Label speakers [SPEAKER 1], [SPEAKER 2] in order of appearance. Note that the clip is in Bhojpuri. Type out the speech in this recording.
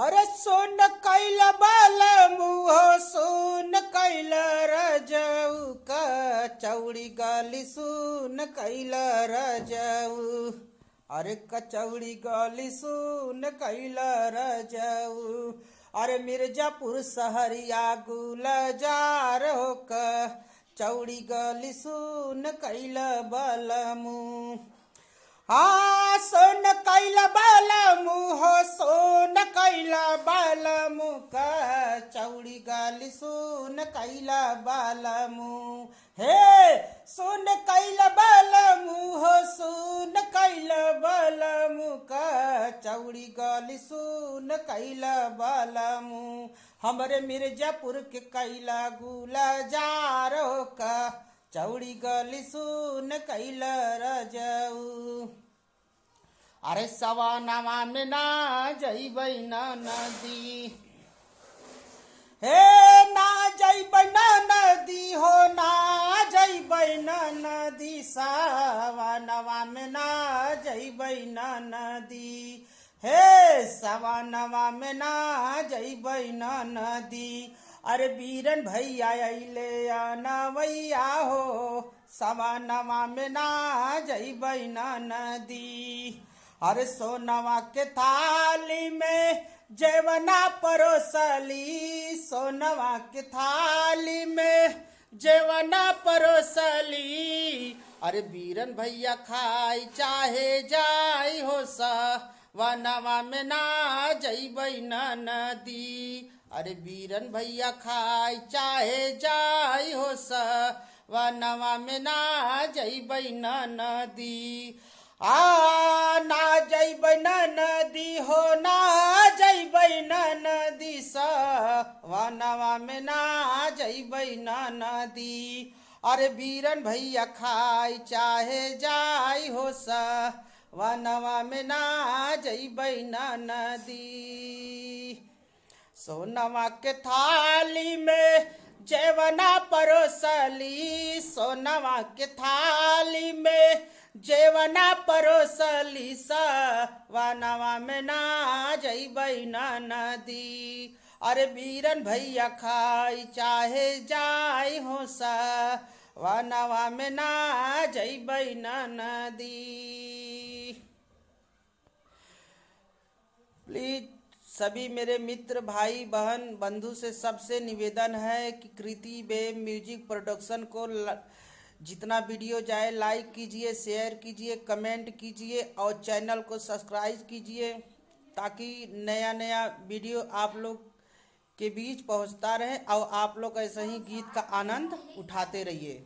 [SPEAKER 1] अरे सोन कैल बाल मुहो सोन कैल रजऊ का चौड़ी गाली सुन कैल रजऊ। अरे कचौड़ी गाली सुन कैल रजऊ। अरे मिर्जापुर सहरिया गुलजार हो का चौड़ी गाली सुन कैल बलमू। हाँ सोन कैल बालमू हो सोन कैल बालमू का चौड़ी गाली सुन कैल बालमू। हे सोन कैल बालमू हो सोन कैल बालमू का चौड़ी गाली सुन कैल बालमू। हमरे मिर्जापुर के कैला गुलजार हो का चौड़ी गाली सुन कैल रजऊ। अरे सवानवा में ना जइबै ना नदी। हे ना जइबै ना नदी हो ना जइबै ना नदी। सवानवा में ना जइबै ना नदी। हे सवानवा में ना जइबै ना नदी। अरे बीरन भैया अइले नवैया हो सवानवा में ना जइबै ना नदी। अरे सोनवा के थाली में जेवना परोसली सोनवा के थाली में जेवना परोसली। अरे बीरन भैया खाई चाहे जाई हो सवानवा में ना जइबै ना नदी। अरे बीरन भैया खाई चाहे जाई हो सवानवा में ना जइबै ना नदी। ना जइबै ना नदी हो ना जइबै ना नदी। सवानवा में ना जइबै ना नदी। अरे बीरन भैया खाई चाहे जाई हो सवानवा में ना जइबै ना नदी। सोनवा के थाली में जेवना परोसली सोनवा के थाली में जेवना परोसली सवानवा में ना जइबै ना नदी। अरे बीरन भैया खाई चाहे जाई हो सवानवा में ना जइबै ना नदी। प्लीज सभी मेरे मित्र भाई बहन बंधु से सबसे निवेदन है कि कृति बे म्यूजिक प्रोडक्शन को जितना वीडियो जाए लाइक कीजिए, शेयर कीजिए, कमेंट कीजिए और चैनल को सब्सक्राइब कीजिए ताकि नया नया वीडियो आप लोग के बीच पहुंचता रहे और आप लोग ऐसे ही गीत का आनंद उठाते रहिए।